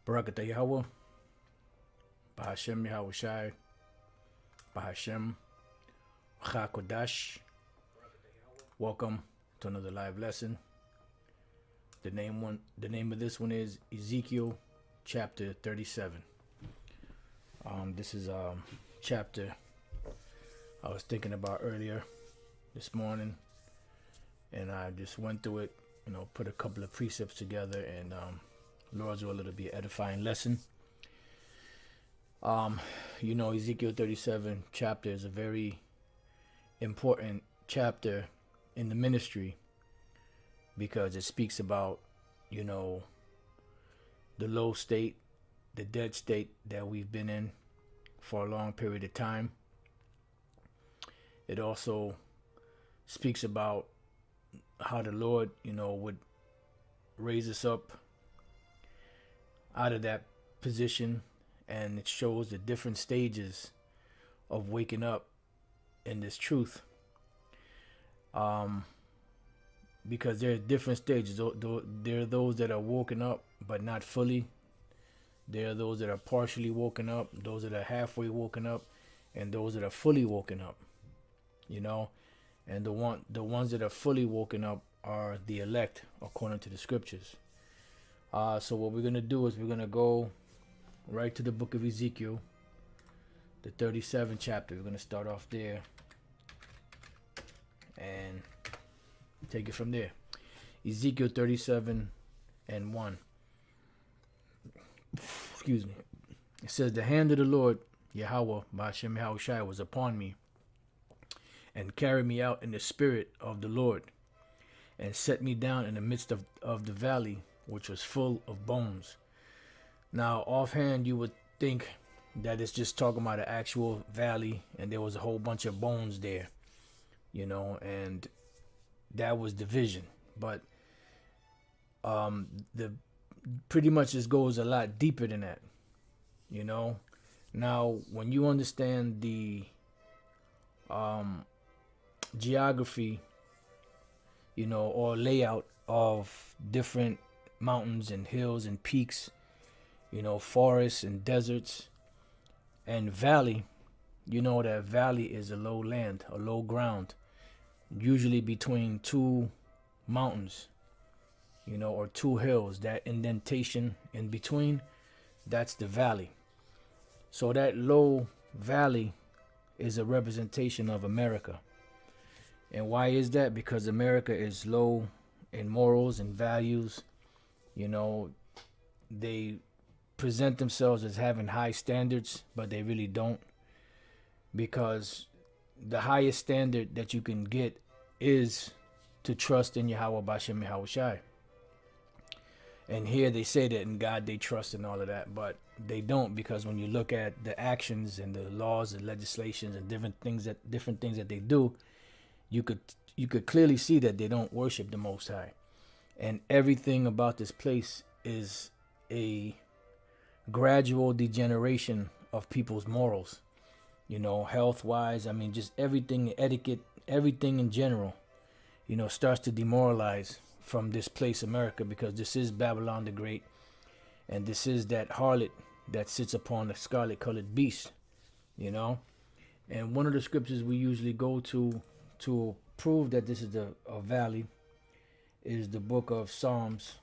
Barak Yahawah, Bahashem Yahawashi, Bahashem Qadash. Welcome to another live lesson. The name of this one is Ezekiel chapter 37. This is chapter I was thinking about earlier this morning, and I just went through it, put a couple of precepts together, and Lord's will, it'll be an edifying lesson. Ezekiel 37 chapter is a very important chapter in the ministry because it speaks about, the low state, the dead state that we've been in for a long period of time. It also speaks about how the Lord, would raise us up out of that position, and it shows the different stages of waking up in this truth. Because there are different stages. There are those that are woken up but not fully. There are those that are partially woken up, those that are halfway woken up, and those that are fully woken up. And the ones that are fully woken up are the elect according to the scriptures. So what we're going to do is we're going to go right to the book of Ezekiel, the 37th chapter. We're going to start off there and take it from there. Ezekiel 37 and 1. Excuse me. It says, the hand of the Lord, Yahawah, Bahashem Yahawashi, was upon me, and carried me out in the spirit of the Lord, and set me down in the midst of the valley, which was full of bones. Now, offhand, you would think that it's just talking about an actual valley, and there was a whole bunch of bones there, and that was the vision. But the pretty much this goes a lot deeper than that, Now, when you understand the geography, or layout of different mountains and hills and peaks, forests and deserts and valley, that valley is a low land, a low ground, usually between two mountains, or two hills. That indentation in between, that's the valley. So that low valley is a representation of America. And why is that? Because America is low in morals and values. They present themselves as having high standards, but they really don't. Because the highest standard that you can get is to trust in Yahawah Bashem Yahawashi. And here they say that in God they trust and all of that, but they don't, because when you look at the actions and the laws and legislations and different things that they do, you could clearly see that they don't worship the Most High. And everything about this place is a gradual degeneration of people's morals, health wise. I mean, just everything, etiquette, everything in general, starts to demoralize from this place, America, because this is Babylon the Great, and this is that harlot that sits upon the scarlet colored beast, And one of the scriptures we usually go to prove that this is a valley is the book of Psalms,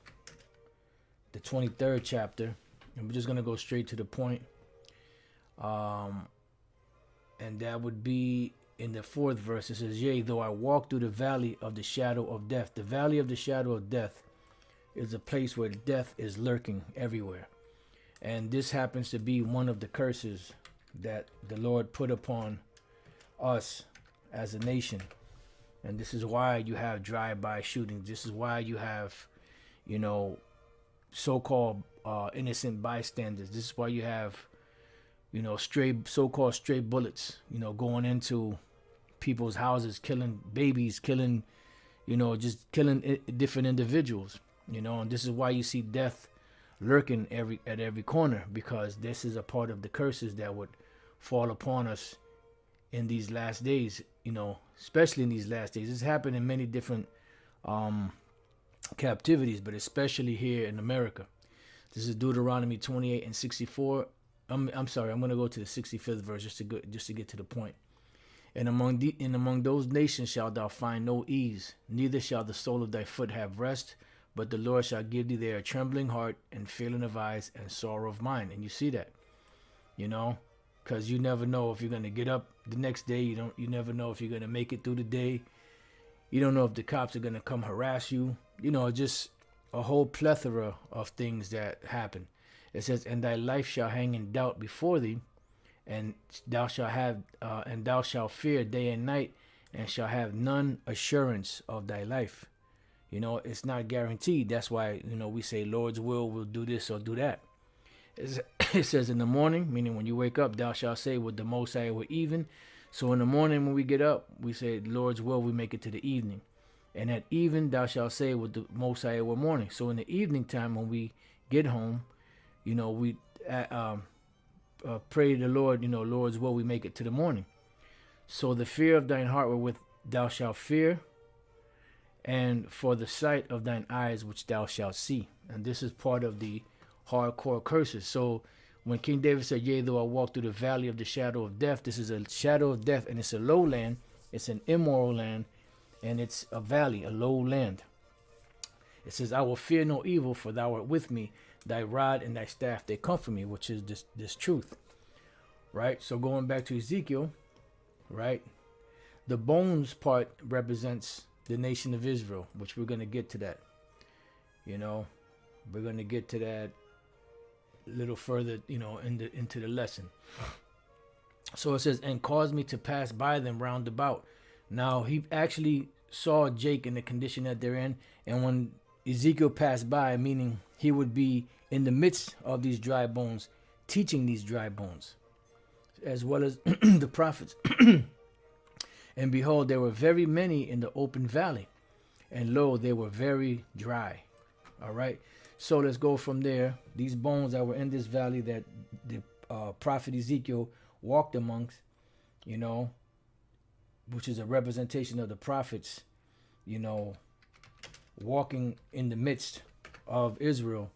the 23rd chapter. And we're just going to go straight to the point. And that would be in the 4th verse. It says, yea, though I walk through the valley of the shadow of death. The valley of the shadow of death is a place where death is lurking everywhere. And this happens to be one of the curses that the Lord put upon us as a nation. And this is why you have drive-by shootings. This is why you have, so-called innocent bystanders. This is why you have, so-called stray bullets, going into people's houses, killing babies, killing, just killing different individuals, And this is why you see death lurking at every corner, because this is a part of the curses that would fall upon us in these last days, especially in these last days. This happened in many different captivities, but especially here in America. This is Deuteronomy 28 and 64. I'm sorry, I'm going to go to the 65th verse just to get to the point. And among those nations shalt thou find no ease, neither shall the sole of thy foot have rest, but the Lord shall give thee there a trembling heart and failing of eyes and sorrow of mind. And you see that, you know, because you never know if you're going to get up the next day. You never know if you're going to make it through the day. You don't know if the cops are going to come harass you. You know, just a whole plethora of things that happen. It says, and thy life shall hang in doubt before thee, and thou shalt fear day and night, and shall have none assurance of thy life. You know, it's not guaranteed. That's why, you know, we say Lord's will do this or do that. It says in the morning, meaning when you wake up, thou shalt say with the Most High were even. So in the morning when we get up, we say Lord's will, we make it to the evening. And at even thou shalt say with the Most High were morning. So in the evening time when we get home, you know, we pray to the Lord, you know, Lord's will, we make it to the morning. So the fear of thine heart wherewith thou shalt fear, and for the sight of thine eyes which thou shalt see. And this is part of the hardcore curses. So when King David said, yea, though I walk through the valley of the shadow of death, this is a shadow of death, and it's a low land, it's an immoral land, and it's a valley, a low land. It says, I will fear no evil, for thou art with me, thy rod and thy staff, they comfort me, which is this truth, right? So going back to Ezekiel, right, the bones part represents the nation of Israel, which we're going to get to that. You know, we're going to get to that a little further, you know, into the lesson. So it says, and caused me to pass by them round about. Now he actually saw Jake in the condition that they're in, and when Ezekiel passed by, meaning he would be in the midst of these dry bones, teaching these dry bones, as well as the prophets. And behold, there were very many in the open valley, and lo, they were very dry. All right. So let's go from there. These bones that were in this valley that the prophet Ezekiel walked amongst, you know, which is a representation of the prophets, you know, walking in the midst of Israel,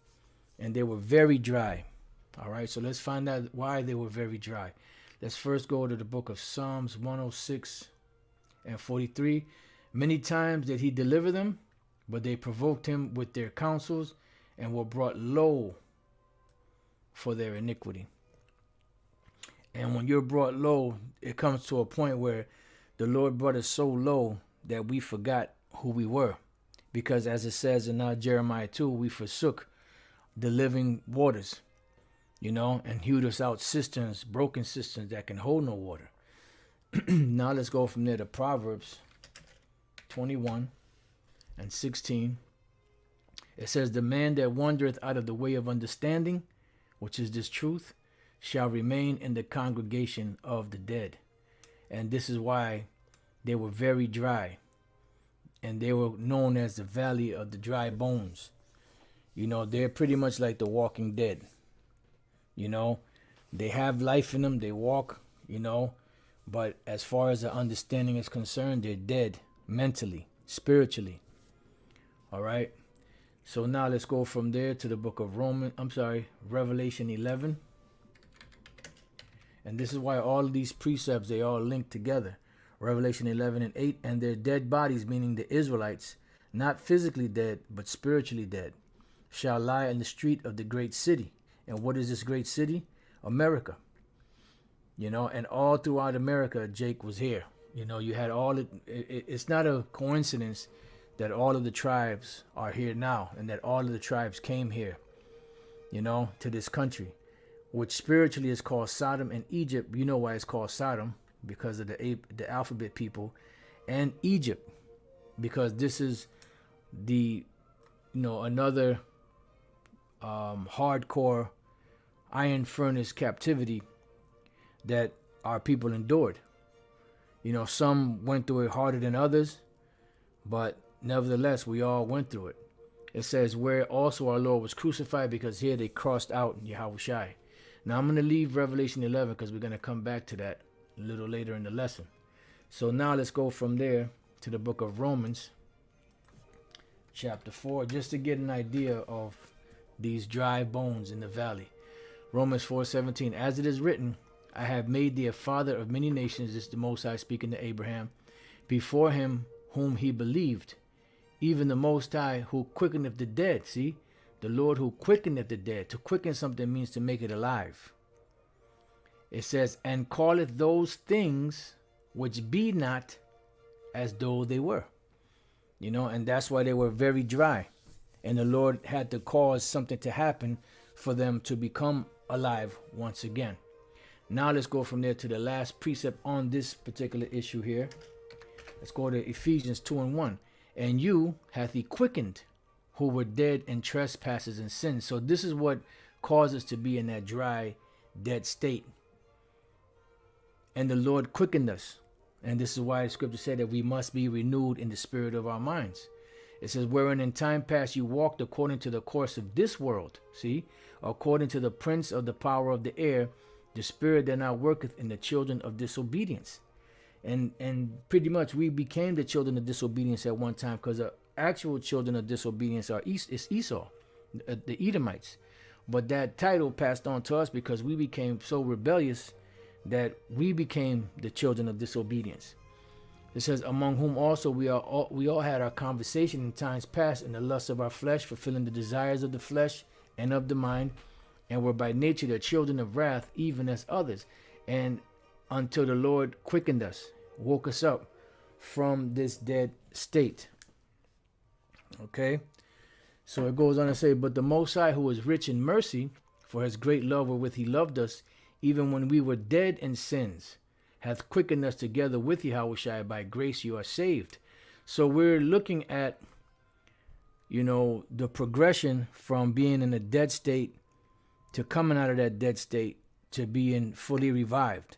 and they were very dry. All right. So let's find out why they were very dry. Let's first go to the book of Psalms 106 and 43. Many times did he deliver them, but they provoked him with their counsels and were brought low for their iniquity. And when you're brought low, it comes to a point where the Lord brought us so low that we forgot who we were. Because as it says in Jeremiah 2, we forsook the living waters, you know, and hewed us out cisterns, broken cisterns that can hold no water. Now let's go from there to Proverbs 21 and 16. It says, the man that wandereth out of the way of understanding, which is this truth, shall remain in the congregation of the dead. And this is why they were very dry. And they were known as the valley of the dry bones. You know, they're pretty much like the walking dead. You know, they have life in them. They walk, you know. But as far as the understanding is concerned, they're dead mentally, spiritually. All right. So now let's go from there to the book of Revelation 11. And this is why all of these precepts, they all link together. Revelation 11 and 8. And their dead bodies, meaning the Israelites, not physically dead, but spiritually dead, shall lie in the street of the great city. And what is this great city? America. You know, and all throughout America, Jake was here. You know, you had all it's not a coincidence that all of the tribes are here now, and that all of the tribes came here, you know, to this country, which spiritually is called Sodom and Egypt. You know why it's called Sodom? Because of the alphabet people, and Egypt, because this is the, you know, another hardcore iron furnace captivity that our people endured. You know, some went through it harder than others, but nevertheless, we all went through it. It says, where also our Lord was crucified, because here they crossed out Yahawashi. Now I'm going to leave Revelation 11 because we're going to come back to that a little later in the lesson. So now let's go from there to the book of Romans, chapter 4, just to get an idea of these dry bones in the valley. Romans 4:17, as it is written, I have made thee a father of many nations. This is the Most High speaking to Abraham. Before him whom he believed, even the Most High who quickeneth the dead. See, the Lord who quickeneth the dead. To quicken something means to make it alive. It says, and calleth those things which be not as though they were. You know, and that's why they were very dry. And the Lord had to cause something to happen for them to become alive once again. Now let's go from there to the last precept on this particular issue here. Let's go to Ephesians 2:1. And you hath he quickened who were dead in trespasses and sins. So this is what causes us to be in that dry, dead state. And the Lord quickened us. And this is why the scripture said that we must be renewed in the spirit of our minds. It says, wherein in time past you walked according to the course of this world. See, according to the prince of the power of the air, the spirit that now worketh in the children of disobedience. And pretty much we became the children of disobedience at one time, because the actual children of disobedience is Esau, the Edomites. But that title passed on to us because we became so rebellious that we became the children of disobedience. It says, among whom also we all had our conversation in times past in the lust of our flesh, fulfilling the desires of the flesh and of the mind, and were by nature the children of wrath, even as others. And until the Lord quickened us, woke us up from this dead state. Okay, so it goes on to say, but the Most High, who is rich in mercy, for his great love wherewith he loved us, even when we were dead in sins, hath quickened us together with Yahawashi. By grace you are saved. So we're looking at, you know, the progression from being in a dead state to coming out of that dead state to being fully revived.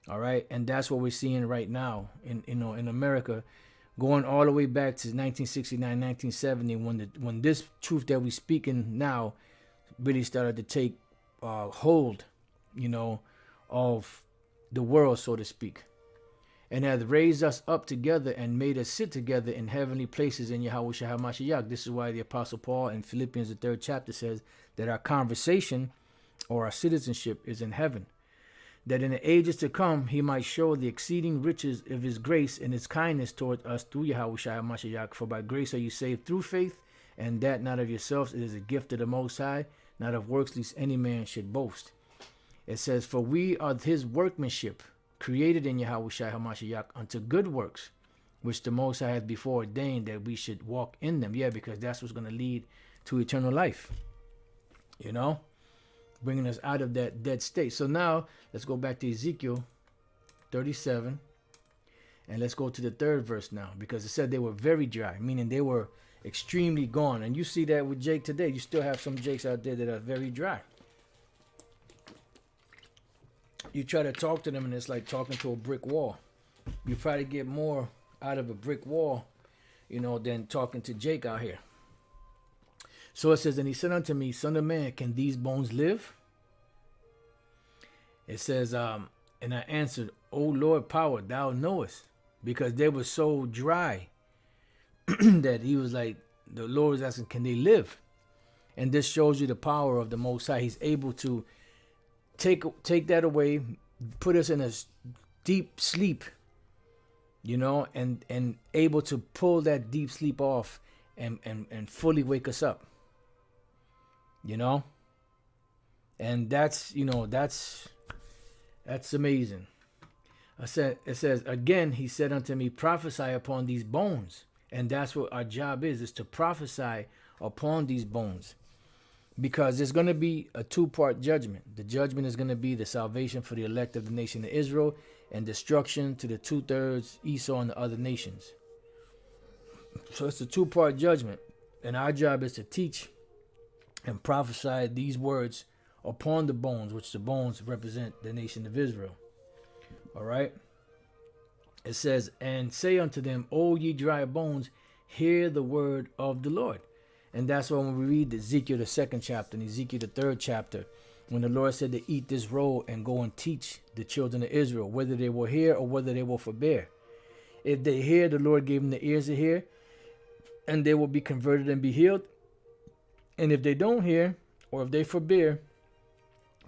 All right, and that's what we're seeing right now in America, going all the way back to 1969, 1970, when this truth that we're speaking now really started to take hold, you know, of the world, so to speak, and hath raised us up together and made us sit together in heavenly places in Yahawashi HaMashiach. This is why the Apostle Paul in Philippians the 3rd chapter says that our conversation or our citizenship is in heaven, that in the ages to come he might show the exceeding riches of his grace and his kindness toward us through Yahawashi HaMashiach. For by grace are you saved through faith, and that not of yourselves, it is a gift of the Most High, not of works, lest any man should boast. It says, for we are his workmanship, created in Yahawashi HaMashiach unto good works, which the Most High hath before ordained that we should walk in them. Yeah, because that's what's going to lead to eternal life, you know, bringing us out of that dead state. So now let's go back to Ezekiel 37, and let's go to the 3rd verse now, because it said they were very dry, meaning they were extremely gone. And you see that with Jake today. You still have some Jakes out there that are very dry. You try to talk to them and it's like talking to a brick wall. You probably get more out of a brick wall, you know, than talking to Jake out here. So it says, and he said unto me, son of man, can these bones live? It says, and I answered, O Lord power, thou knowest, because they were so dry that he was like, the Lord was asking, can they live? And this shows you the power of the Most High. He's able to take that away, put us in a deep sleep, you know, and able to pull that deep sleep off and fully wake us up, you know. And that's, you know, that's amazing. It says again, he said unto me, prophesy upon these bones. And that's what our job is to prophesy upon these bones. Because there's going to be a 2-part judgment. The judgment is going to be the salvation for the elect of the nation of Israel, and destruction to the 2/3 Esau and the other nations. So it's a 2-part judgment. And our job is to teach and prophesy these words upon the bones, which the bones represent the nation of Israel. All right. It says, and say unto them, O ye dry bones, hear the word of the Lord. And that's why when we read Ezekiel the 2nd chapter and Ezekiel the 3rd chapter, when the Lord said to eat this roll and go and teach the children of Israel, whether they will hear or whether they will forbear. If they hear, the Lord gave them the ears to hear, and they will be converted and be healed. And if they don't hear, or if they forbear,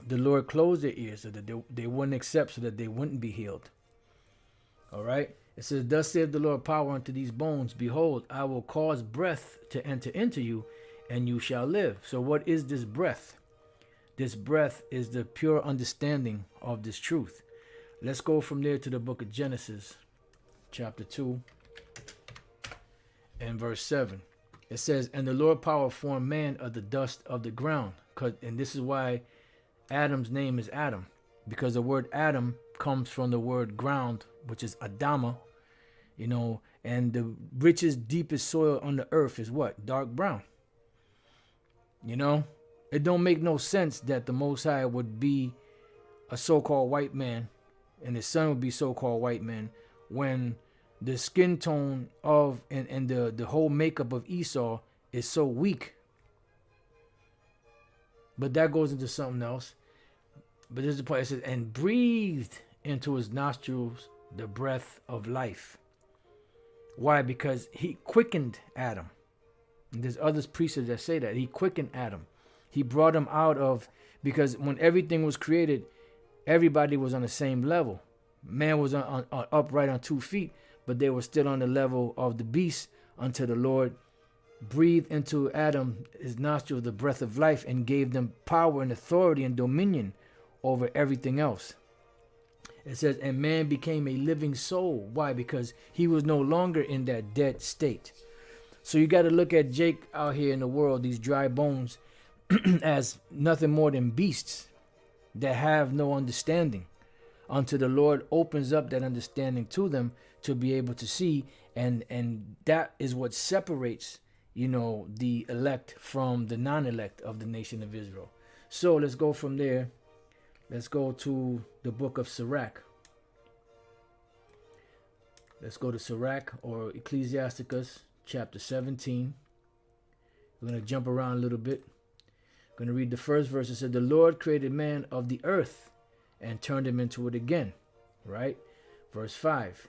the Lord closed their ears so that they wouldn't accept, so that they wouldn't be healed. All right. It says, thus saith the Lord power unto these bones. Behold, I will cause breath to enter into you, and you shall live. So what is this breath? This breath is the pure understanding of this truth. Let's go from there to the book of Genesis, chapter 2, and verse 7. It says, and the Lord power formed man of the dust of the ground. And this is why Adam's name is Adam, because the word Adam comes from the word ground, which is Adama, you know, and the richest, deepest soil on the earth is what? Dark brown. You know, it don't make no sense that the Most High would be a so-called white man and his son would be so-called white man when the skin tone of and the whole makeup of Esau is so weak. But that goes into something else. But this is the point. It says, and breathed into his nostrils the breath of life. Why? Because he quickened Adam. And there's other precepts that say that. He quickened Adam. He brought him out of, because when everything was created, everybody was on the same level. Man was on upright on 2 feet, but they were still on the level of the beast until the Lord breathed into Adam his nostril the breath of life and gave them power and authority and dominion over everything else. It says, and man became a living soul. Why? Because he was no longer in that dead state. So you got to look at Jake out here in the world, these dry bones, as nothing more than beasts that have no understanding, until the Lord opens up that understanding to them to be able to see. And that is what separates, you know, the elect from the non-elect of the nation of Israel. So let's go from there. Let's go to the book of Sirach. Let's go to Sirach, or Ecclesiasticus, chapter 17. We're going to jump around a little bit. I'm going to read the first verse. It said, the Lord created man of the earth and turned him into it again. Right? Verse 5.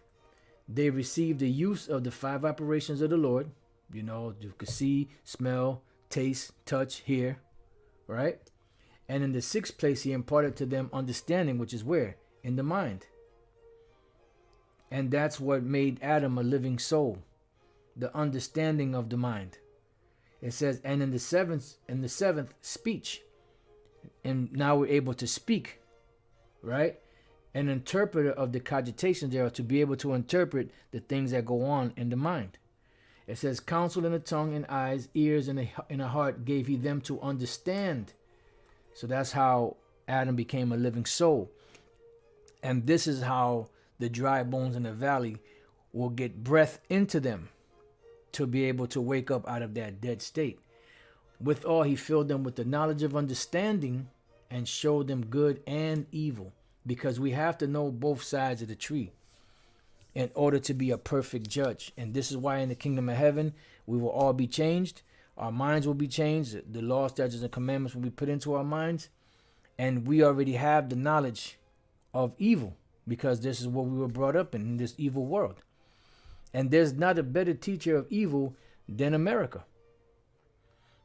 They received the use of the 5 operations of the Lord. You know, you could see, smell, taste, touch, hear. Right? And in the 6th place, he imparted to them understanding, which is where? In the mind. And that's what made Adam a living soul. The understanding of the mind. It says, and in the seventh, speech. And now we're able to speak. Right? An interpreter of the cogitations there, to be able to interpret the things that go on in the mind. It says, counsel in the tongue and eyes, ears and a heart gave he them to understand. So that's how Adam became a living soul. And this is how the dry bones in the valley will get breath into them to be able to wake up out of that dead state. Withal, he filled them with the knowledge of understanding and showed them good and evil. Because we have to know both sides of the tree in order to be a perfect judge. And this is why in the kingdom of heaven, we will all be changed. Our minds will be changed. The law, statutes, and commandments will be put into our minds. And we already have the knowledge of evil, because this is what we were brought up in this evil world. And there's not a better teacher of evil than America.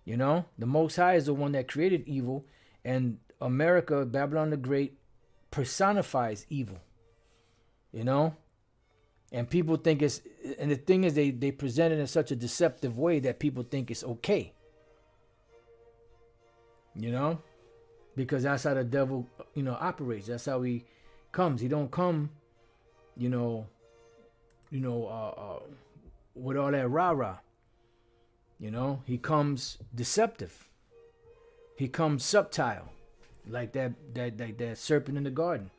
You know, the Most High is the one that created evil. And America, Babylon the Great, personifies evil. You know? And people think it's, and the thing is, they present it in such a deceptive way that people think it's okay. You know? Because that's how the devil, you know, operates. That's how he comes. He don't come, with all that rah-rah. You know? He comes deceptive. He comes subtle. Like that serpent in the garden.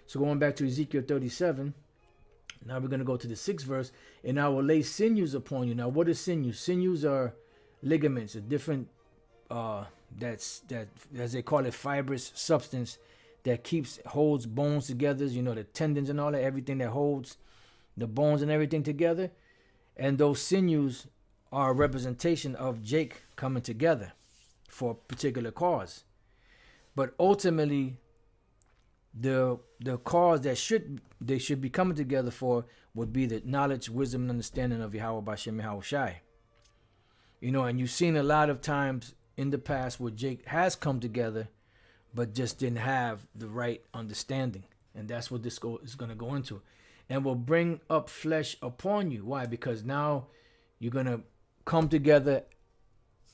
So going back to Ezekiel 37, now we're going to go to the 6th verse. And I will lay sinews upon you. Now, what is sinews? Sinews are ligaments, a different, as they call it, fibrous substance that holds bones together. You know, the tendons and all that, everything that holds the bones and everything together. And those sinews are a representation of Jake coming together for a particular cause. But ultimately, the cause that they should be coming together for would be the knowledge, wisdom, and understanding of Yahawah Bashem Yahawashi. You know, and you've seen a lot of times in the past where Jake has come together, but just didn't have the right understanding. And that's what this is going to go into. And will bring up flesh upon you. Why? Because now you're going to come together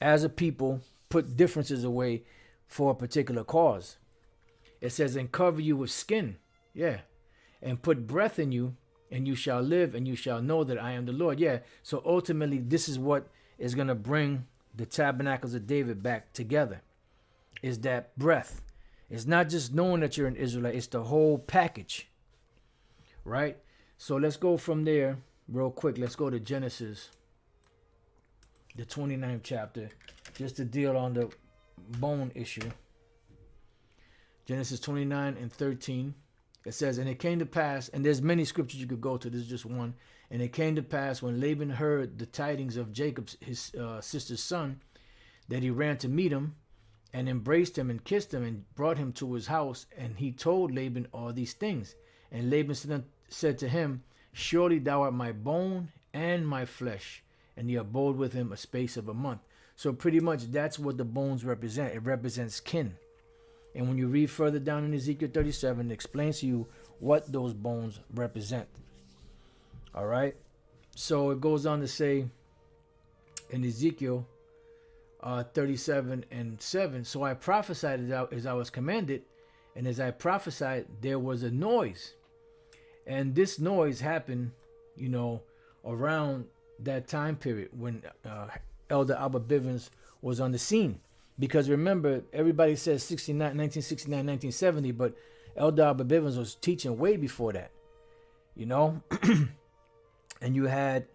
as a people, put differences away for a particular cause. It says, and cover you with skin. Yeah. And put breath in you, and you shall live, and you shall know that I am the Lord. Yeah. So ultimately, this is what is going to bring the tabernacles of David back together. Is that breath. It's not just knowing that you're an Israelite. It's the whole package. Right? So let's go from there real quick. Let's go to Genesis, the 29th chapter, just to deal on the bone issue. Genesis 29 and 13. It says, and it came to pass, and there's many scriptures you could go to. This is just one. And it came to pass when Laban heard the tidings of Jacob, his sister's son, that he ran to meet him and embraced him and kissed him and brought him to his house. And he told Laban all these things. And Laban said to him, surely thou art my bone and my flesh. And he abode with him a space of a month. So pretty much that's what the bones represent. It represents kin. And when you read further down in Ezekiel 37, it explains to you what those bones represent. All right. So it goes on to say in Ezekiel 37 and 7, so I prophesied as I was commanded, and as I prophesied, there was a noise. And this noise happened, around that time period when Elder Albert Bivens was on the scene. Because remember, everybody says 1969, 1970, but Elder Albert Bivens was teaching way before that, And you had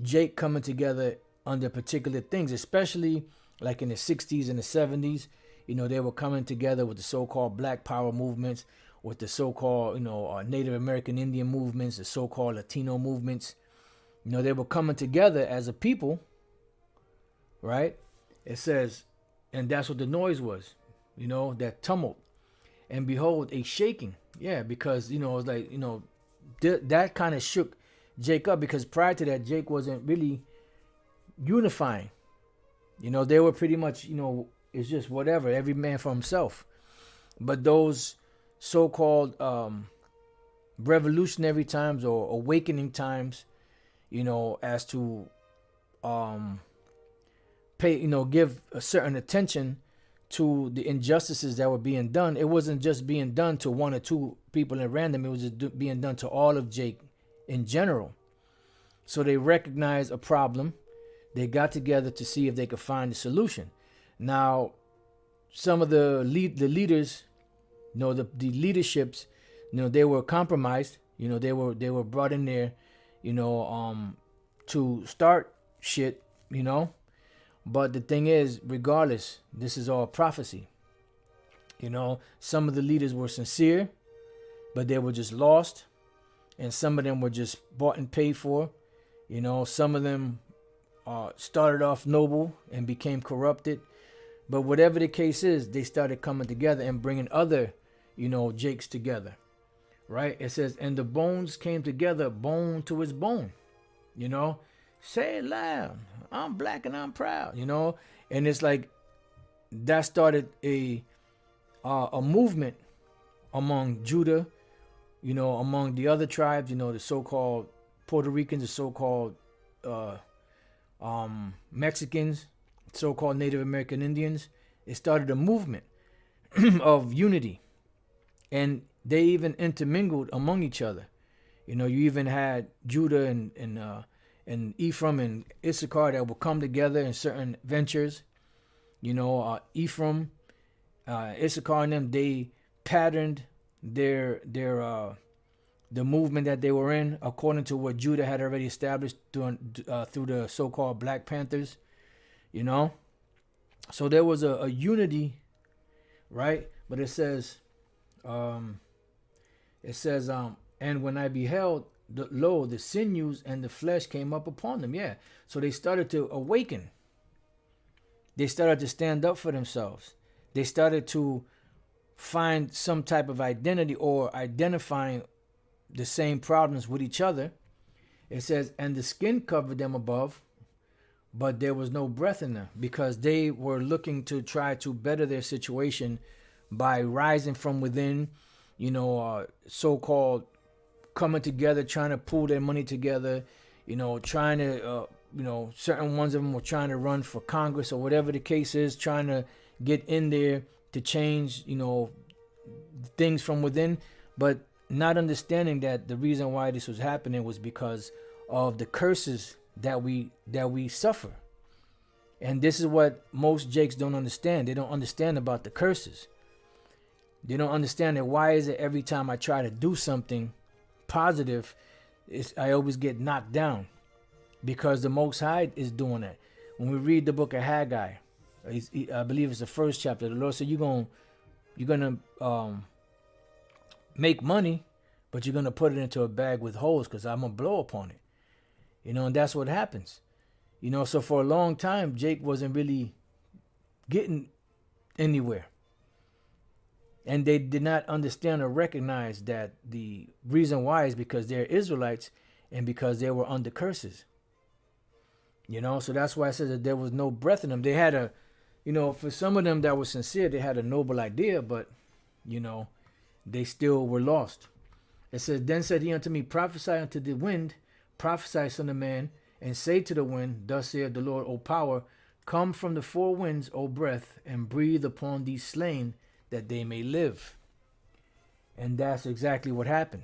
Jake coming together under particular things, especially like in the 60s and the 70s. They were coming together with the so-called Black Power movements, with the so-called, Native American Indian movements, the so-called Latino movements. They were coming together as a people, right? It says, and that's what the noise was, that tumult. And behold, a shaking. Yeah, because, it was like, that kind of shook Jake up, because prior to that, Jake wasn't really unifying. They were pretty much, it's just whatever, every man for himself. But those so-called revolutionary times or awakening times, as to give a certain attention to the injustices that were being done. It wasn't just being done to one or two people at random. It was just being done to all of Jake in general. So they recognized a problem. They got together to see if they could find a solution. Now, some of the leaders, the leaderships, they were compromised. They were brought in there, to start shit, But the thing is, regardless, this is all prophecy. Some of the leaders were sincere, but they were just lost. And some of them were just bought and paid for. Some of them started off noble and became corrupted. But whatever the case is, they started coming together and bringing other, Jakes together. Right? It says, and the bones came together, bone to his bone. Say it loud. I'm black and I'm proud, And it's like that started a movement among Judah, among the other tribes, the so-called Puerto Ricans, the so-called Mexicans, so-called Native American Indians. It started a movement of unity, and they even intermingled among each other. You even had Judah and Ephraim and Issachar that will come together in certain ventures. Ephraim, Issachar and them, they patterned their the movement that they were in according to what Judah had already established through the so-called Black Panthers. So there was a unity, right? But it says, and when I beheld, the sinews and the flesh came up upon them. Yeah. So they started to awaken. They started to stand up for themselves. They started to find some type of identity or identifying the same problems with each other. It says, and the skin covered them above, but there was no breath in them because they were looking to try to better their situation by rising from within, so-called coming together, trying to pool their money together, trying to, certain ones of them were trying to run for Congress or whatever the case is, trying to get in there to change, things from within, but not understanding that the reason why this was happening was because of the curses that we suffer. And this is what most Jakes don't understand. They don't understand about the curses. They don't understand that why is it every time I try to do something positive, I always get knocked down, because the Most High is doing that. When we read the book of Haggai, I believe it's the first chapter, the Lord said you're gonna make money, but you're gonna put it into a bag with holes because I'm gonna blow upon it. And that's what happens. So for a long time, Jake wasn't really getting anywhere. And they did not understand or recognize that the reason why is because they're Israelites and because they were under curses. So that's why I said that there was no breath in them. They had for some of them that was sincere, they had a noble idea, but, they still were lost. It says, then said he unto me, prophesy unto the wind, prophesy, son of man, and say to the wind, thus saith the Lord, O power, come from the four winds, O breath, and breathe upon these slain, that they may live. And that's exactly what happened.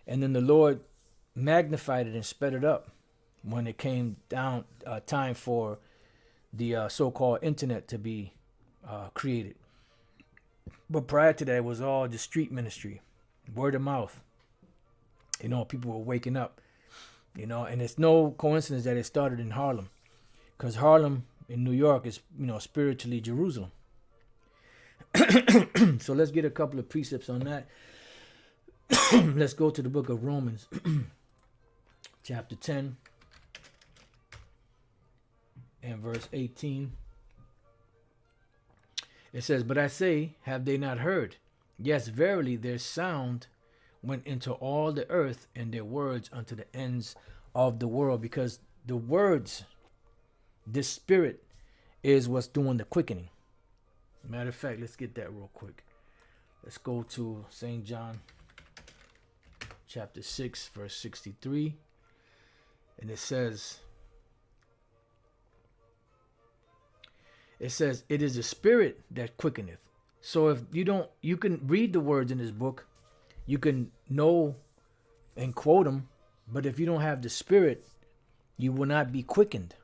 And then the Lord magnified it and sped it up when it came down time for the so-called internet to be created. But prior to that, it was all the street ministry, word of mouth. People were waking up, and it's no coincidence that it started in Harlem, because Harlem in New York is, spiritually Jerusalem. So let's get a couple of precepts on that. Let's go to the book of Romans, chapter 10 and verse 18. It says, but I say, have they not heard? Yes, verily, their sound went into all the earth, and their words unto the ends of the world. Because the words, this spirit, is what's doing the quickening. Matter of fact, let's get that real quick. Let's go to St. John chapter 6, verse 63. And it says, it is the spirit that quickeneth. So if you can read the words in this book, you can know and quote them, but if you don't have the spirit, you will not be quickened.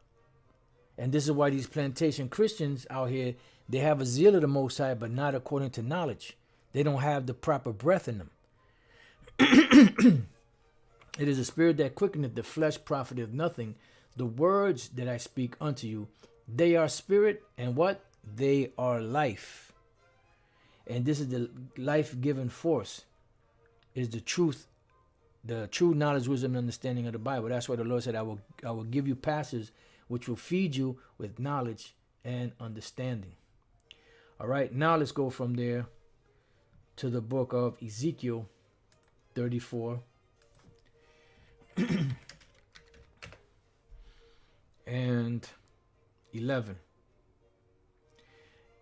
And this is why these plantation Christians out here, they have a zeal of the Most High, but not according to knowledge. They don't have the proper breath in them. It is the spirit that quickeneth, the flesh profiteth nothing. The words that I speak unto you, they are spirit, and what? They are life. And this is the life-giving force, is the truth, the true knowledge, wisdom, and understanding of the Bible. That's why the Lord said, I will give you passages which will feed you with knowledge and understanding. All right, now let's go from there to the book of Ezekiel 34. And 11.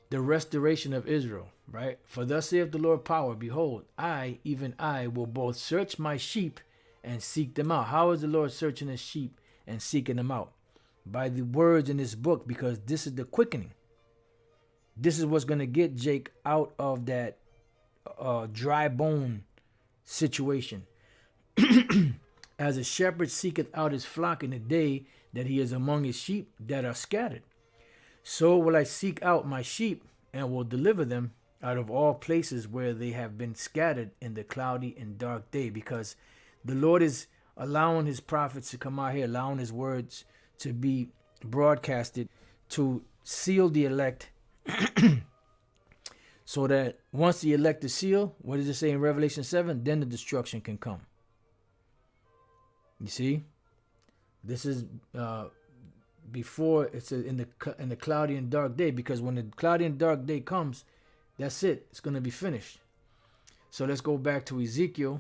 The restoration of Israel, right? For thus saith the Lord power, behold, I, even I, will both search my sheep and seek them out. How is the Lord searching his sheep and seeking them out? By the words in this book, because this is the quickening. This is what's going to get Jake out of that dry bone situation. As a shepherd seeketh out his flock in the day that he is among his sheep that are scattered, so will I seek out my sheep and will deliver them out of all places where they have been scattered in the cloudy and dark day. Because the Lord is allowing his prophets to come out here, allowing his words to be broadcasted to seal the elect, so that once the elect is sealed, what does it say in Revelation 7? Then the destruction can come. You see, this is before it's in the cloudy and dark day, because when the cloudy and dark day comes, that's it. It's going to be finished. So let's go back to Ezekiel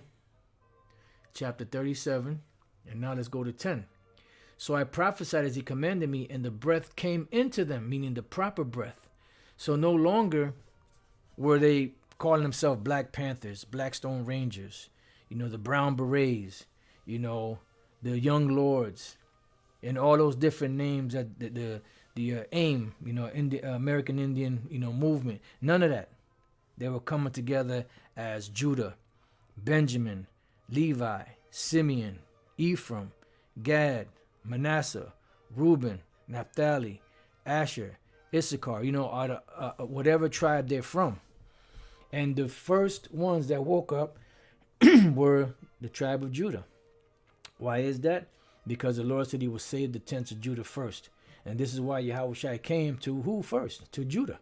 chapter 37, and now let's go to 10. So I prophesied as he commanded me, and the breath came into them, meaning the proper breath. So no longer were they calling themselves Black Panthers, Blackstone Rangers, the Brown Berets, the Young Lords, and all those different names that the AIM, in the American Indian, movement. None of that. They were coming together as Judah, Benjamin, Levi, Simeon, Ephraim, Gad, Manasseh, Reuben, Naphtali, Asher, Issachar, whatever tribe they're from. And the first ones that woke up were the tribe of Judah. Why is that? Because the Lord said he would save the tents of Judah first. And this is why Yahawashi came to who first? To Judah.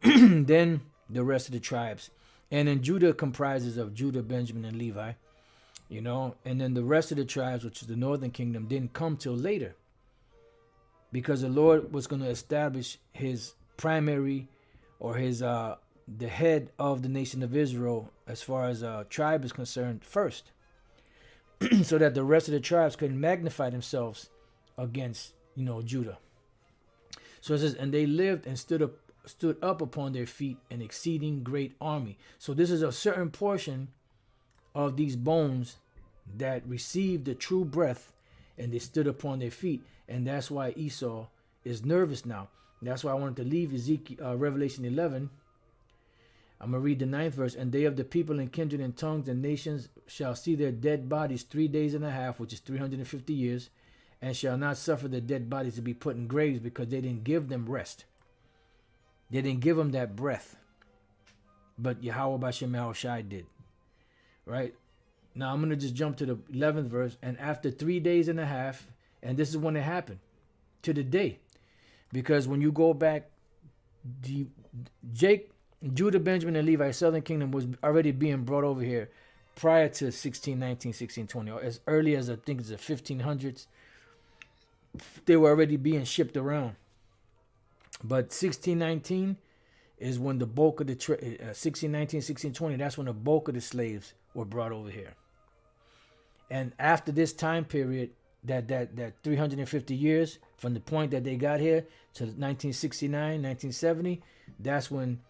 Then the rest of the tribes. And then Judah comprises of Judah, Benjamin, and Levi. And then the rest of the tribes, which is the northern kingdom, didn't come till later. Because the Lord was going to establish his primary, or his the head of the nation of Israel as far as tribe is concerned first. So that the rest of the tribes could magnify themselves against, Judah. So it says, and they lived and stood up upon their feet, an exceeding great army. So this is a certain portion of these bones that received the true breath, and they stood upon their feet. And that's why Esau is nervous now. That's why I wanted to leave Ezekiel, Revelation 11. I'm going to read the 9th verse. And they of the people and kindred and tongues and nations shall see their dead bodies 3 days and a half, which is 350 years, and shall not suffer the dead bodies to be put in graves, because they didn't give them rest. They didn't give them that breath. But Yahawah Bashem Yahawashi did. Right? Now I'm going to just jump to the 11th verse. And after 3 days and a half, and this is when it happened, to the day. Because when you go back, Judah, Benjamin, and Levi, southern kingdom, was already being brought over here prior to 1619, 1620, or as early as I think it's the 1500s. They were already being shipped around. But 1619 is when the bulk of the 1619, 1620, that's when the bulk of the slaves were brought over here. And after this time period, that 350 years from the point that they got here to 1969, 1970, that's when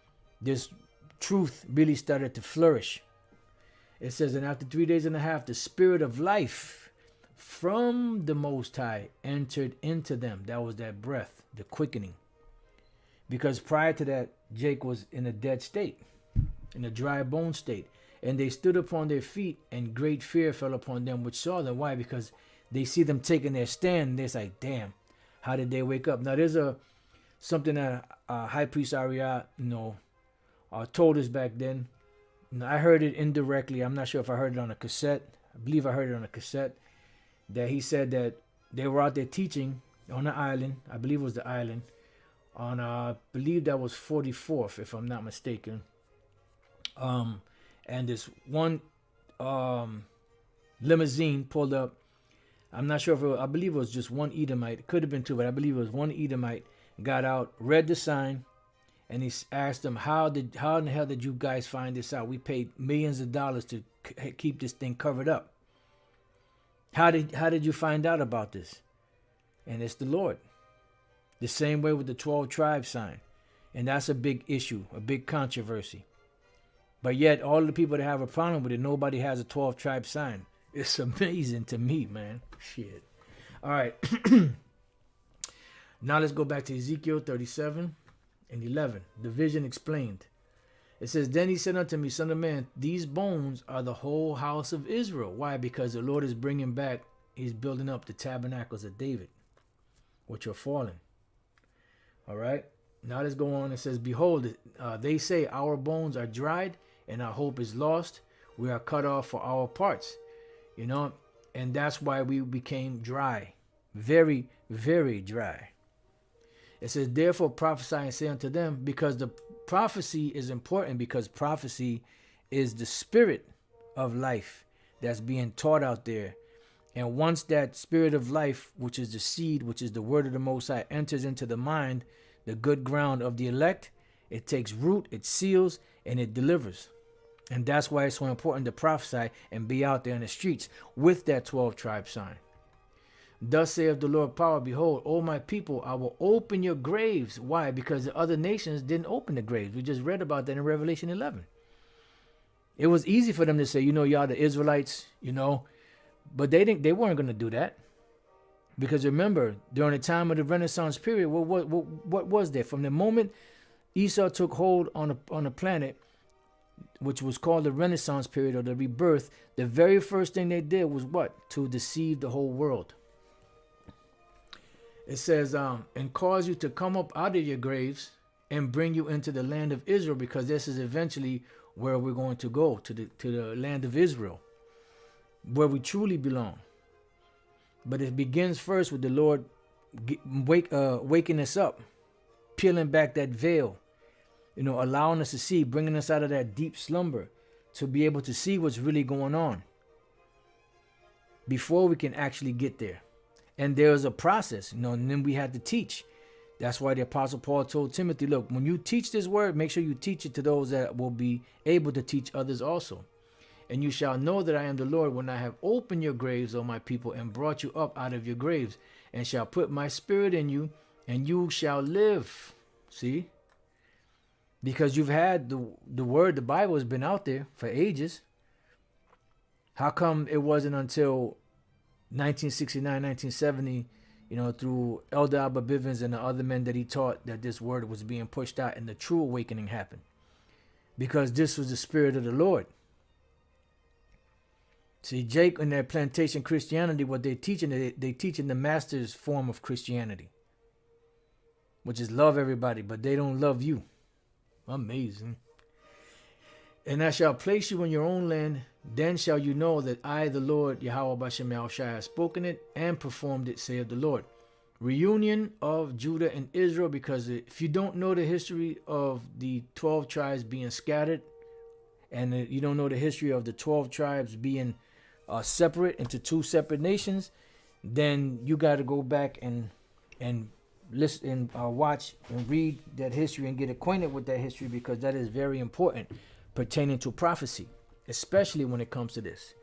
this truth really started to flourish. It says, and after 3 days and a half, the spirit of life from the Most High entered into them. That was that breath, the quickening. Because prior to that, Jake was in a dead state, in a dry bone state. And they stood upon their feet, and great fear fell upon them which saw them. Why? Because they see them taking their stand, and they're like, damn, how did they wake up? Now, there's something that High Priest Ariah, told us back then. I heard it indirectly. I'm not sure if I heard it on a cassette. I believe I heard it on a cassette. That he said that they were out there teaching on the island. I believe it was the island. On, I believe that was 44th, if I'm not mistaken. And this one limousine pulled up. I'm not sure if I believe it was just one Edomite. It could have been two, but I believe it was one Edomite. Got out, read the sign, and he asked them, how in the hell did you guys find this out? We paid millions of dollars to keep this thing covered up. How did you find out about this? And it's the Lord. The same way with the 12 tribe sign. And that's a big issue, a big controversy. But yet, all the people that have a problem with it, nobody has a 12 tribe sign. It's amazing to me, man. Shit. All right. Now let's go back to Ezekiel 37 and 11. The vision explained. It says, then he said unto me, son of man, these bones are the whole house of Israel. Why? Because the Lord is bringing back, he's building up the tabernacles of David, which are fallen. All right. Now let's go on. It says, behold, they say our bones are dried and our hope is lost. We are cut off for our parts. And that's why we became dry. Very, very dry. It says, therefore prophesy and say unto them, because the prophecy is important, because prophecy is the spirit of life that's being taught out there. And once that spirit of life, which is the seed, which is the word of the Most High, enters into the mind, the good ground of the elect, it takes root, it seals, and it delivers. And that's why it's so important to prophesy and be out there in the streets with that 12 tribe sign. Thus saith the Lord power, behold, O my people, I will open your graves. Why? Because the other nations didn't open the graves. We just read about that in Revelation 11. It was easy for them to say, y'all the Israelites, but they weren't going to do that. Because remember, during the time of the Renaissance period, what was there? From the moment Esau took hold on a planet, which was called the Renaissance period or the rebirth, the very first thing they did was what? To deceive the whole world. It says, and cause you to come up out of your graves and bring you into the land of Israel, because this is eventually where we're going to go, to the land of Israel, where we truly belong. But it begins first with the Lord waking us up, peeling back that veil, allowing us to see, bringing us out of that deep slumber to be able to see what's really going on before we can actually get there. And there's a process, and then we had to teach. That's why the Apostle Paul told Timothy, look, when you teach this word, make sure you teach it to those that will be able to teach others also. And you shall know that I am the Lord when I have opened your graves, O my people, and brought you up out of your graves, and shall put my spirit in you, and you shall live. See? Because you've had the word, the Bible has been out there for ages. How come it wasn't until 1969, 1970, through Elder Abba Bivens and the other men that he taught, that this word was being pushed out and the true awakening happened? Because this was the spirit of the Lord. See, Jake and their plantation Christianity, what they're teaching, they teaching the master's form of Christianity, which is love everybody, but they don't love you. Amazing. And I shall place you in your own land. Then shall you know that I, the Lord, Yahawah Bashem Yahushua, have spoken it and performed it, saith the Lord. Reunion of Judah and Israel, because if you don't know the history of the 12 tribes being scattered, and you don't know the history of the 12 tribes being separate into two separate nations, then you got to go back and listen and watch and read that history and get acquainted with that history, because that is very important pertaining to prophecy, especially when it comes to this.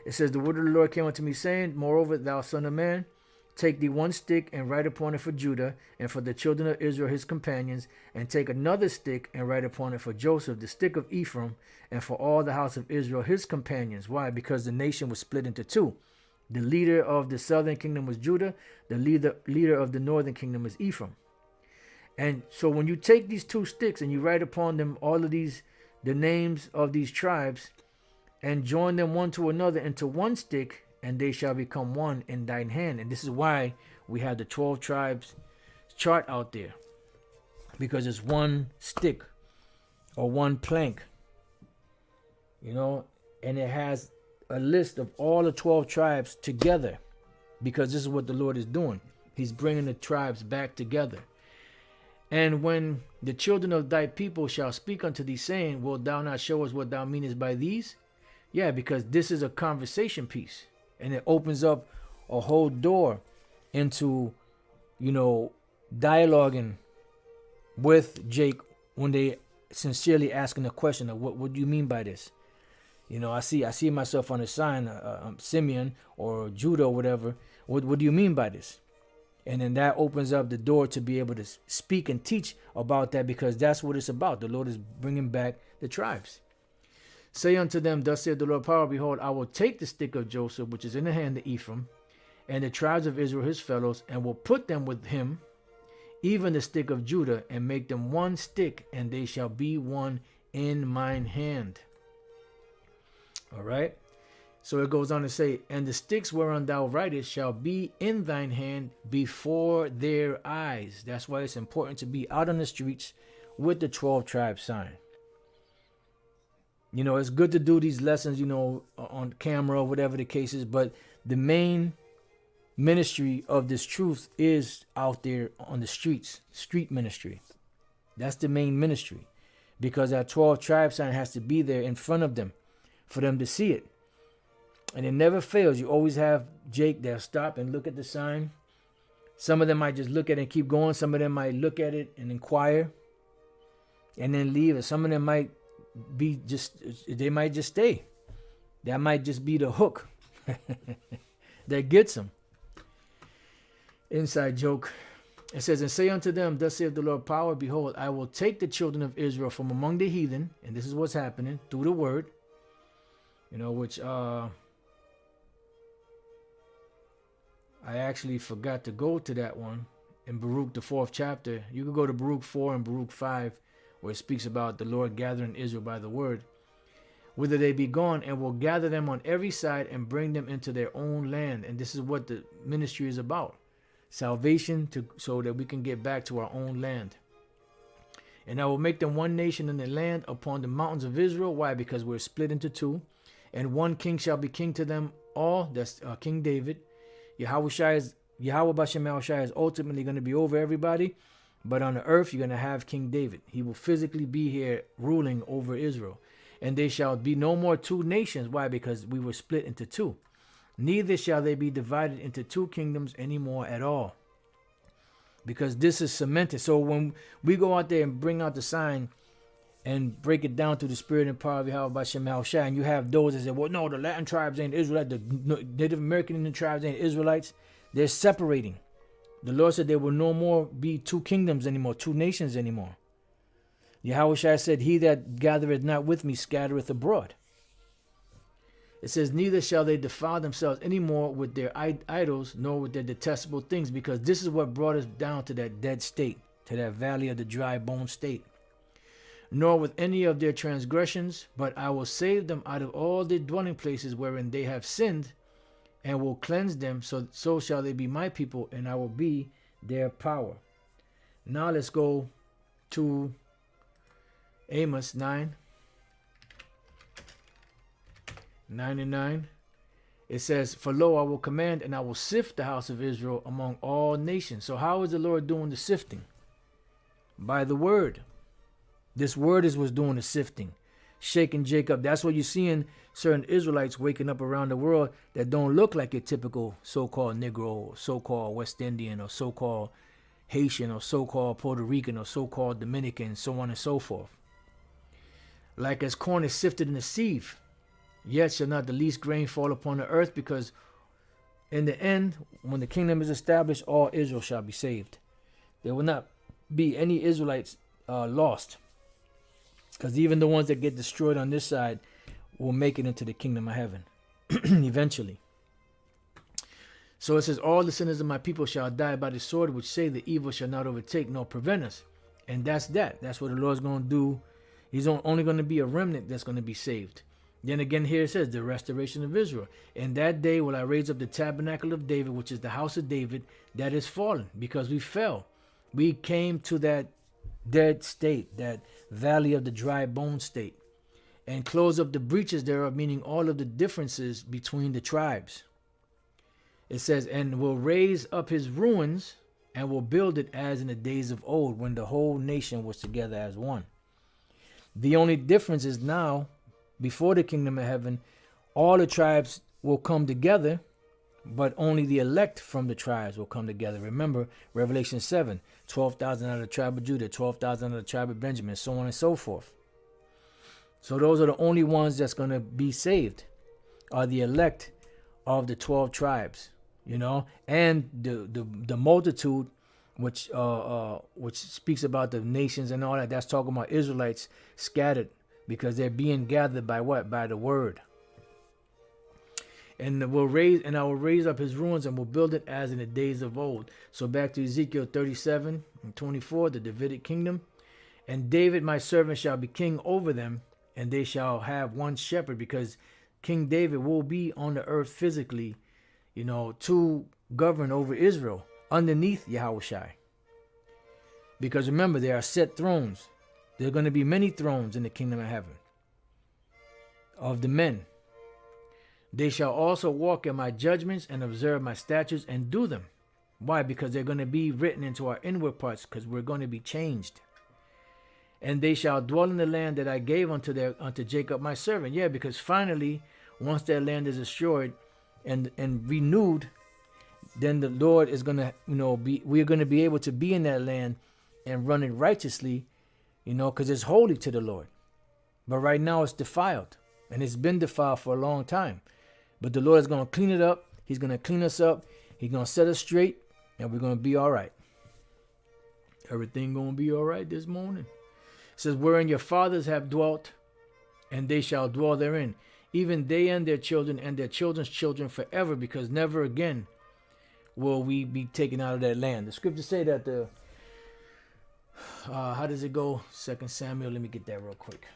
It says, the word of the Lord came unto me, saying, moreover, thou son of man, take thee one stick and write upon it for Judah and for the children of Israel his companions, and take another stick and write upon it for Joseph, the stick of Ephraim, and for all the house of Israel his companions. Why? Because the nation was split into two. The leader of the southern kingdom was Judah. The leader of the northern kingdom is Ephraim. And so when you take these two sticks and you write upon them all of these, the names of these tribes, and join them one to another into one stick, and they shall become one in thine hand. And this is why we have the 12 tribes chart out there, because it's one stick or one plank, and it has a list of all the 12 tribes together, because this is what the Lord is doing. He's bringing the tribes back together. And when the children of thy people shall speak unto thee, saying, wilt thou not show us what thou meanest by these? Yeah, because this is a conversation piece, and it opens up a whole door into, dialoguing with Jake when they sincerely asking the question of what do you mean by this? I see myself on the sign, Simeon or Judah or whatever. What do you mean by this? And then that opens up the door to be able to speak and teach about that, because that's what it's about. The Lord is bringing back the tribes. Say unto them, thus saith the Lord power, behold, I will take the stick of Joseph, which is in the hand of Ephraim, and the tribes of Israel his fellows, and will put them with him, even the stick of Judah, and make them one stick, and they shall be one in mine hand. All right. So it goes on to say, and the sticks whereon thou writest shall be in thine hand before their eyes. That's why it's important to be out on the streets with the 12 tribes sign. It's good to do these lessons, on camera or whatever the case is, but the main ministry of this truth is out there on the streets, street ministry. That's the main ministry, because that 12 tribe sign has to be there in front of them for them to see it. And it never fails. You always have Jake that'll stop and look at the sign. Some of them might just look at it and keep going. Some of them might look at it and inquire and then leave. And some of them might they might just stay. That might just be the hook that gets them. Inside joke. It says, and say unto them, thus saith the Lord power, behold, I will take the children of Israel from among the heathen, and this is what's happening through the word, which I actually forgot to go to that one in Baruch, the 4th chapter. You could go to Baruch 4 and Baruch 5, where it speaks about the Lord gathering Israel by the word, whither they be gone, and will gather them on every side and bring them into their own land. And this is what the ministry is about. Salvation, so that we can get back to our own land. And I will make them one nation in the land upon the mountains of Israel. Why? Because we're split into two. And one king shall be king to them all. That's King David. Yahawah is ultimately going to be over everybody. But on the earth, you're going to have King David. He will physically be here ruling over Israel. And they shall be no more two nations. Why? Because we were split into two. Neither shall they be divided into two kingdoms anymore at all. Because this is cemented. So when we go out there and bring out the sign and break it down to the spirit and power of Yahawah, and you have those that say, well, no, the Latin tribes ain't Israelites, the Native American Indian tribes ain't Israelites. They're separating. The Lord said there will no more be two kingdoms anymore, two nations anymore. Yahawah said, he that gathereth not with me scattereth abroad. It says, neither shall they defile themselves anymore with their idols, nor with their detestable things, because this is what brought us down to that dead state, to that valley of the dry bone state. Nor with any of their transgressions, but I will save them out of all their dwelling places wherein they have sinned, and will cleanse them, so shall they be my people, and I will be their power. Now let's go to Amos 9. 9 and 9. It says, for lo, I will command and I will sift the house of Israel among all nations. So how is the Lord doing the sifting? By the word. This word is what's doing the sifting. Shaking Jacob. That's what you're seeing certain Israelites waking up around the world that don't look like your typical so-called Negro, or so-called West Indian, or so-called Haitian, or so-called Puerto Rican, or so-called Dominican, so on and so forth. Like as corn is sifted in the sieve, yet shall not the least grain fall upon the earth, because in the end, when the kingdom is established, all Israel shall be saved. There will not be any Israelites lost, because even the ones that get destroyed on this side will make it into the kingdom of heaven eventually. So it says, all the sinners of my people shall die by the sword, which say the evil shall not overtake nor prevent us. And that's what the Lord's going to do. He's only going to be a remnant that's going to be saved. Then again, here it says, the restoration of Israel. In that day will I raise up the tabernacle of David, which is the house of David, that is fallen, because we fell. We came to that dead state, that valley of the dry bone state, and close up the breaches thereof, meaning all of the differences between the tribes. It says, and will raise up his ruins, and will build it as in the days of old, when the whole nation was together as one. The only difference is now, before the kingdom of heaven, all the tribes will come together, but only the elect from the tribes will come together. Remember, Revelation 7, 12,000 out of the tribe of Judah, 12,000 out of the tribe of Benjamin, so on and so forth. So those are the only ones that's going to be saved, are the elect of the 12 tribes, and the multitude, which speaks about the nations and all that. That's talking about Israelites scattered, because they're being gathered by what? By the word. And I will raise up his ruins, and will build it as in the days of old. So back to Ezekiel 37 and 24, the Davidic kingdom. And David my servant shall be king over them, and they shall have one shepherd, because King David will be on the earth physically, to govern over Israel underneath Yahawashi. Because remember, there are set thrones. There are going to be many thrones in the kingdom of heaven of the men. They shall also walk in my judgments and observe my statutes and do them. Why? Because they're going to be written into our inward parts, because we're going to be changed. And they shall dwell in the land that I gave unto Jacob my servant. Yeah, because finally, once that land is destroyed and renewed, then the Lord is going to, we're going to be able to be in that land and run it righteously, because it's holy to the Lord. But right now it's defiled, and it's been defiled for a long time. But the Lord is going to clean it up. He's going to clean us up. He's going to set us straight, And we're going to be all right. Everything going to be all right this morning. It says, wherein your fathers have dwelt, and they shall dwell therein, even they and their children and their children's children forever, because never again will we be taken out of that land. The scriptures say that the, how does it go? 2 Samuel, let me get that real quick.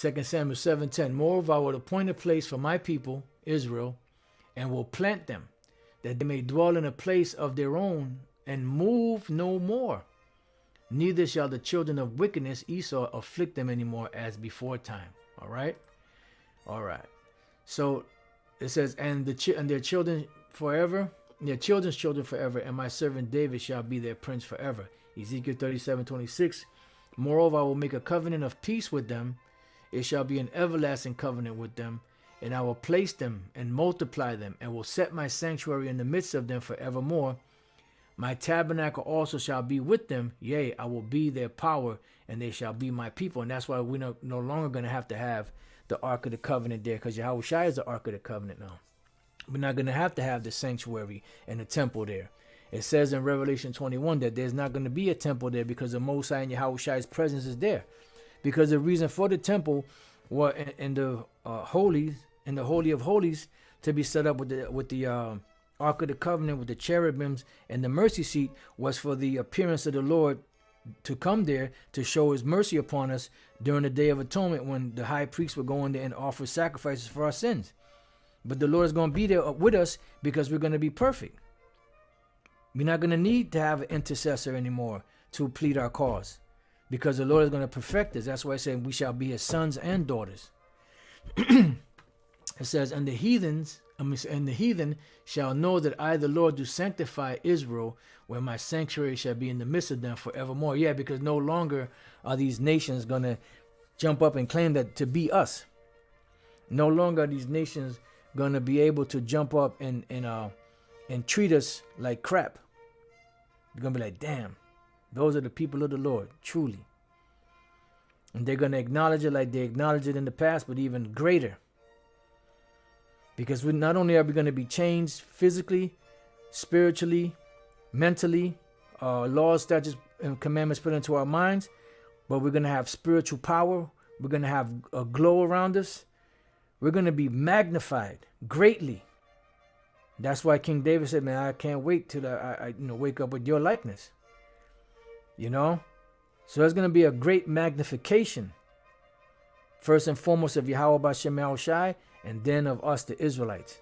2 Samuel 7:10. Moreover, I will appoint a place for my people, Israel, and will plant them, that they may dwell in a place of their own, and move no more. Neither shall the children of wickedness, Esau, afflict them anymore as before time. All right? All right. So it says, and their children forever, their children's children forever, and my servant David shall be their prince forever. Ezekiel 37:26. Moreover, I will make a covenant of peace with them. It shall be an everlasting covenant with them, and I will place them and multiply them, and will set my sanctuary in the midst of them forevermore. My tabernacle also shall be with them. Yea, I will be their power, and they shall be my people. And that's why we're no longer going to have the Ark of the Covenant there, because Yahawashi is the Ark of the Covenant now. We're not going to have the sanctuary and the temple there. It says in Revelation 21 that there's not going to be a temple there, because the Most High and Yahawashi's presence is there. Because the reason for the temple was in the Holy of Holies, to be set up with the Ark of the Covenant, with the cherubims and the mercy seat, was for the appearance of the Lord to come there to show his mercy upon us during the Day of Atonement, when the high priest would go in there and offer sacrifices for our sins. But the Lord is going to be there with us, because we're going to be perfect. We're not going to need to have an intercessor anymore to plead our cause, because the Lord is going to perfect us. That's why I say we shall be his sons and daughters. It says, and the heathen shall know that I, the Lord, do sanctify Israel, where my sanctuary shall be in the midst of them forevermore. Yeah, because no longer are these nations going to jump up and claim that to be us. No longer are these nations going to be able to jump up and treat us like crap. They're going to be like, damn, those are the people of the Lord, truly. And they're going to acknowledge it like they acknowledged it in the past, but even greater. Because not only are we going to be changed physically, spiritually, mentally, laws, statutes, and commandments put into our minds, but we're going to have spiritual power. We're going to have a glow around us. We're going to be magnified greatly. That's why King David said, man, I can't wait till I wake up with your likeness. You know? So there's going to be a great magnification. First and foremost of Yahawah B'Shem Yahawashi, and then of us, the Israelites.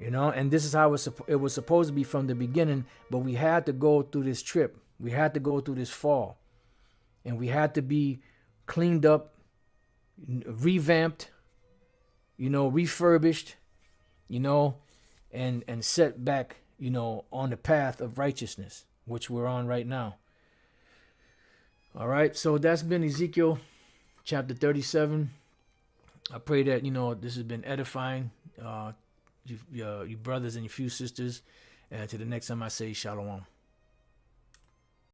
You know? And this is how it was supposed to be from the beginning, but we had to go through this trip. We had to go through this fall. And we had to be cleaned up, revamped, refurbished, and set back, on the path of righteousness, which we're on right now. All right, so that's been Ezekiel chapter 37. I pray that, this has been edifying, you brothers and your few sisters. And to the next time I say, Shalom.